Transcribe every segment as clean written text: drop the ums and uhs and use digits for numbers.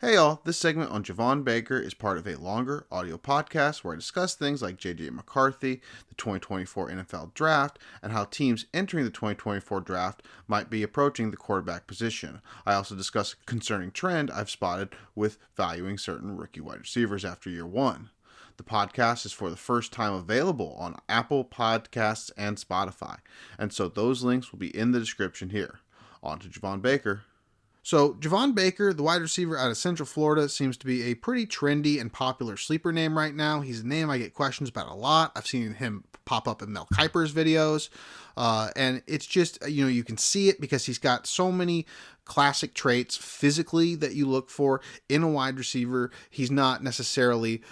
Hey y'all, this segment on Javon Baker is part of a longer audio podcast where I discuss things like J.J. McCarthy, the 2024 NFL Draft, and how teams entering the 2024 Draft might be approaching the quarterback position. I also discuss a concerning trend I've spotted with valuing certain rookie wide receivers after year one. The podcast is for the first time available on Apple Podcasts and Spotify, and so those links will be in the description here. On to Javon Baker. So, Javon Baker, the wide receiver out of Central Florida, seems to be a pretty trendy and popular sleeper name right now. He's a name I get questions about a lot. I've seen him pop up in Mel Kiper's videos. And it's just, you can see it because he's got so many classic traits physically that you look for in a wide receiver. He's not necessarily,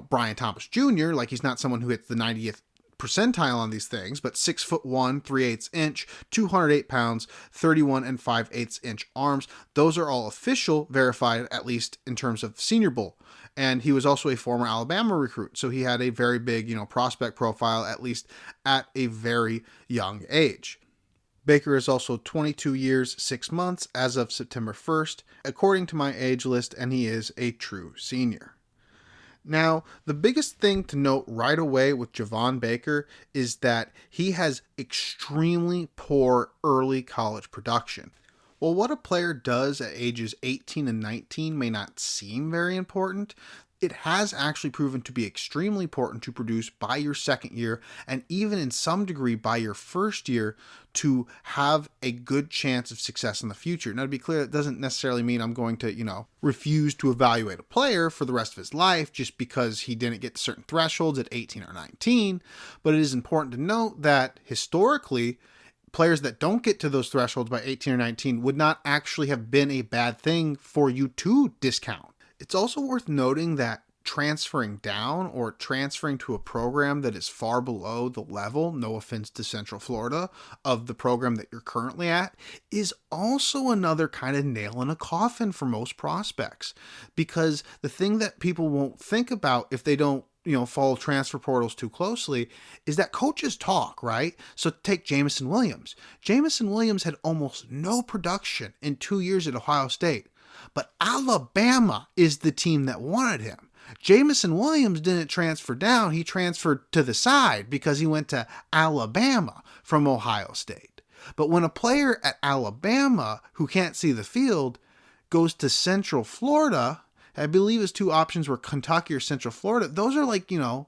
Brian Thomas Jr., like he's not someone who hits the 90th percentile on these things, but 6'1", 3/8 inch, 208 pounds, 31 and 5/8 inch arms. Those are all official, verified, at least in terms of Senior Bowl. And he was also a former Alabama recruit, so he had a very big, prospect profile, at least at a very young age. Baker is also 22 years, 6 months as of September 1st, according to my age list, and he is a true senior. Now, the biggest thing to note right away with Javon Baker is that he has extremely poor early college production. While what a player does at ages 18 and 19 may not seem very important, it has actually proven to be extremely important to produce by your second year and even in some degree by your first year to have a good chance of success in the future. Now, to be clear, that doesn't necessarily mean I'm going to, refuse to evaluate a player for the rest of his life just because he didn't get to certain thresholds at 18 or 19. But it is important to note that historically, players that don't get to those thresholds by 18 or 19 would not actually have been a bad thing for you to discount. It's also worth noting that transferring down or transferring to a program that is far below the level, no offense to Central Florida, of the program that you're currently at is also another kind of nail in a coffin for most prospects. Because the thing that people won't think about if they don't follow transfer portals too closely is that coaches talk, right? So take Jameson Williams. Jameson Williams had almost no production in 2 years at Ohio State. But Alabama is the team that wanted him. Jameson Williams didn't transfer down. He transferred to the side because he went to Alabama from Ohio State. But when a player at Alabama who can't see the field goes to Central Florida, I believe his two options were Kentucky or Central Florida. Those are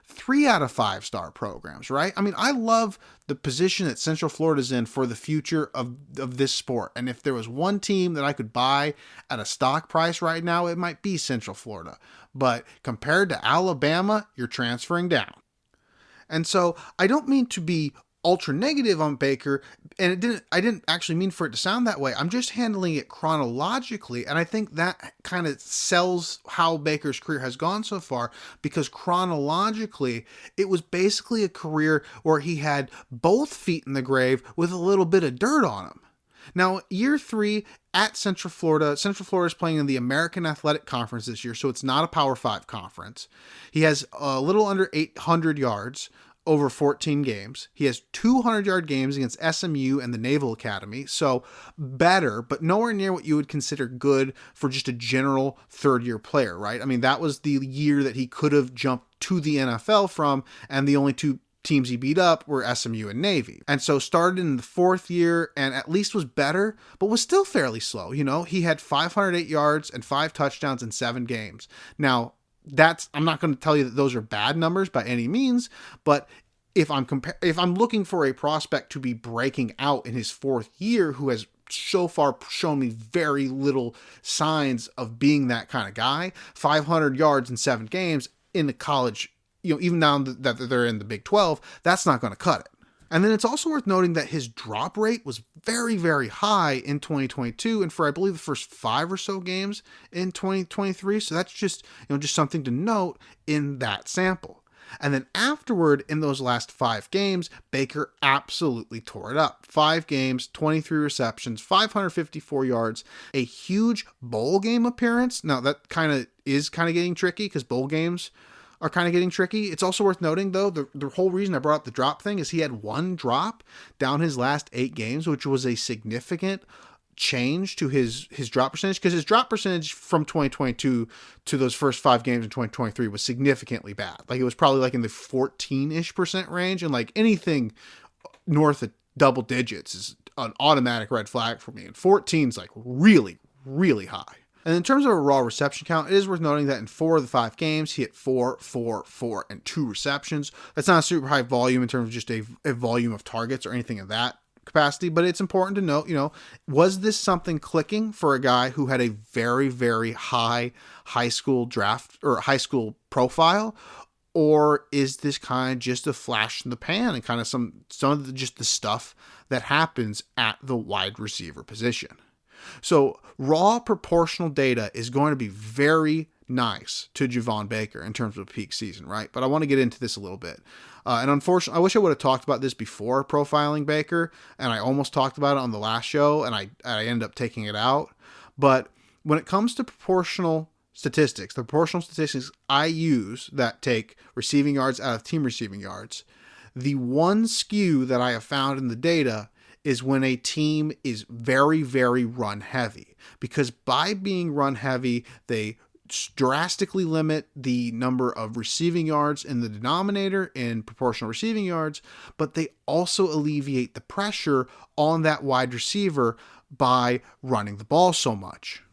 3 out of 5 star programs, right? I mean, I love the position that Central Florida's in for the future of this sport. And if there was one team that I could buy at a stock price right now, it might be Central Florida. But compared to Alabama, you're transferring down. And so I don't mean to be ultra negative on Baker, and I didn't actually mean for it to sound that way. I'm just handling it chronologically, and I think that kind of sells how Baker's career has gone so far, because chronologically, it was basically a career where he had both feet in the grave with a little bit of dirt on him. Now, year 3 at Central Florida is playing in the American Athletic Conference this year, so it's not a Power 5 conference. He has a little under 800 yards over 14 games. He has 200-yard games against SMU and the Naval Academy, so better, but nowhere near what you would consider good for just a general third-year player, right? I mean, that was the year that he could have jumped to the NFL from, and the only two teams he beat up were SMU and Navy. And so started in the 4th year and at least was better, but was still fairly slow. He had 508 yards and 5 touchdowns in 7 games. Now, I'm not going to tell you that those are bad numbers by any means, but if I'm looking for a prospect to be breaking out in his 4th year who has so far shown me very little signs of being that kind of guy, 500 yards in 7 games in the college, even now that they're in the Big 12, that's not going to cut it. And then it's also worth noting that his drop rate was very, very high in 2022 and for, I believe, the first 5 or so games in 2023. So that's just something to note in that sample. And then afterward, in those last 5 games, Baker absolutely tore it up. 5 games, 23 receptions, 554 yards, a huge bowl game appearance. Now, that is getting tricky because bowl games are kind of getting tricky. It's also worth noting, though, the whole reason I brought up the drop thing is he had 1 drop down his last 8 games, which was a significant change to his drop percentage, because his drop percentage from 2022 to those first 5 games in 2023 was significantly bad. Like it was probably like in the 14-ish% range, and like anything north of double digits is an automatic red flag for me. And 14 is like really, really high. And in terms of a raw reception count, it is worth noting that in 4 of the 5 games, he hit 4, 4, 4, and 2 receptions. That's not a super high volume in terms of just a volume of targets or anything of that capacity, but it's important to note, was this something clicking for a guy who had a very, very high school draft or high school profile? Or is this kind of just a flash in the pan and kind of some of just the stuff that happens at the wide receiver position? So raw proportional data is going to be very nice to Javon Baker in terms of peak season, right? But I want to get into this a little bit. And unfortunately, I wish I would have talked about this before profiling Baker, and I almost talked about it on the last show, and I ended up taking it out. But when it comes to proportional statistics, the proportional statistics I use that take receiving yards out of team receiving yards, the one skew that I have found in the data is when a team is very, very run heavy. Because by being run heavy, they drastically limit the number of receiving yards in the denominator in proportional receiving yards, but they also alleviate the pressure on that wide receiver by running the ball so much.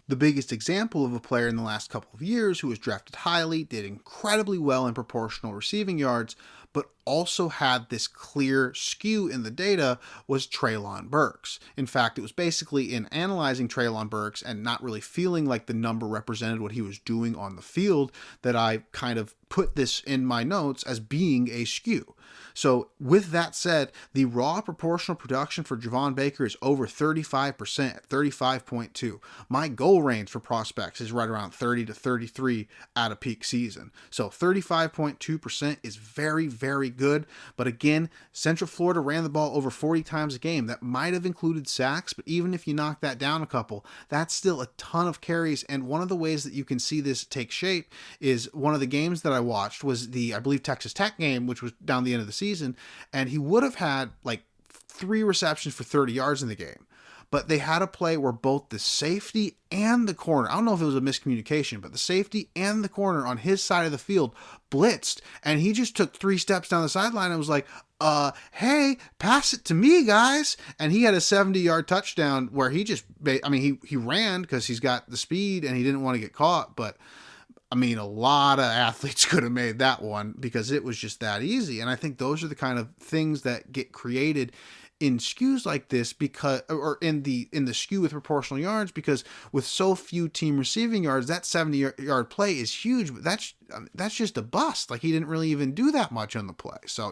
The biggest example of a player in the last couple of years who was drafted highly, did incredibly well in proportional receiving yards, but also had this clear skew in the data was Treylon Burks. In fact, it was basically in analyzing Treylon Burks and not really feeling like the number represented what he was doing on the field that I kind of put this in my notes as being a skew. So with that said, the raw proportional production for Javon Baker is over 35% at 35.2. My goal range for prospects is right around 30 to 33 at a peak season. So 35.2% is very, very good. But again, Central Florida ran the ball over 40 times a game. That might have included sacks, but even if you knock that down a couple, that's still a ton of carries. And one of the ways that you can see this take shape is one of the games that I watched was I believe, Texas Tech game, which was down the end of the season, and he would have had like 3 receptions for 30 yards in the game. But they had a play where both the safety and the corner, I don't know if it was a miscommunication, but the safety and the corner on his side of the field blitzed, and he just took 3 steps down the sideline and was like, hey, pass it to me, guys. And he had a 70-yard touchdown where he just, he ran because he's got the speed and he didn't want to get caught, but a lot of athletes could have made that one because it was just that easy. And I think those are the kind of things that get created in skews like this, because, or in the skew with proportional yards, because with so few team receiving yards, that 70-yard play is huge, but that's just a bust. Like, he didn't really even do that much on the play. So,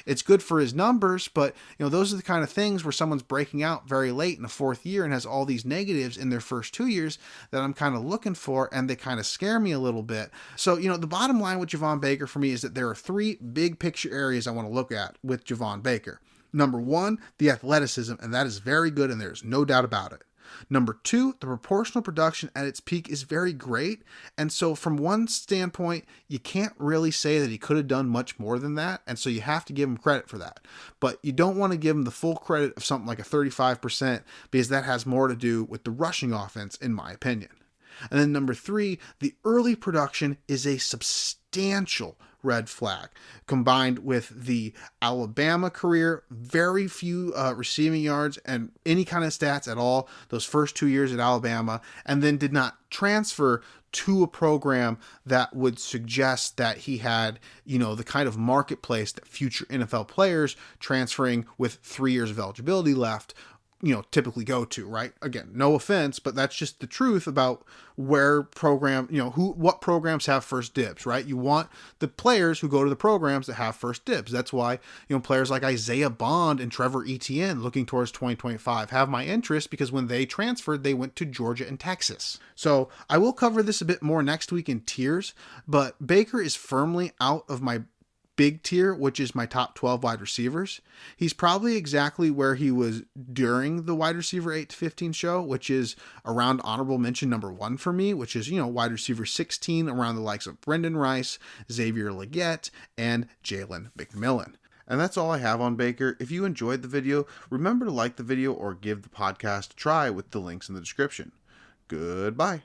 it's good for his numbers, but those are the kind of things where someone's breaking out very late in the 4th year and has all these negatives in their first 2 years that I'm kind of looking for, and they kind of scare me a little bit. So, the bottom line with Javon Baker for me is that there are 3 big picture areas I want to look at with Javon Baker. Number 1, the athleticism, and that is very good, and there's no doubt about it. Number 2, the proportional production at its peak is very great, and so from one standpoint, you can't really say that he could have done much more than that, and so you have to give him credit for that. But you don't want to give him the full credit of something like a 35%, because that has more to do with the rushing offense, in my opinion. And then number 3, the early production is a substantial red flag. Combined with the Alabama career, very few receiving yards and any kind of stats at all those first 2 years at Alabama, and then did not transfer to a program that would suggest that he had, the kind of marketplace that future NFL players transferring with 3 years of eligibility left typically go to, right? Again, no offense, but that's just the truth about where what programs have first dibs, right? You want the players who go to the programs that have first dibs. That's why, players like Isaiah Bond and Trevor Etienne looking towards 2025 have my interest, because when they transferred, they went to Georgia and Texas. So I will cover this a bit more next week in tiers, but Baker is firmly out of my big tier, which is my top 12 wide receivers. He's probably exactly where he was during the wide receiver 8 to 15 show, which is around honorable mention number 1 for me, which is, wide receiver 16, around the likes of Brendan Rice, Xavier Legette, and Jalen McMillan. And that's all I have on Baker. If you enjoyed the video, remember to like the video or give the podcast a try with the links in the description. Goodbye.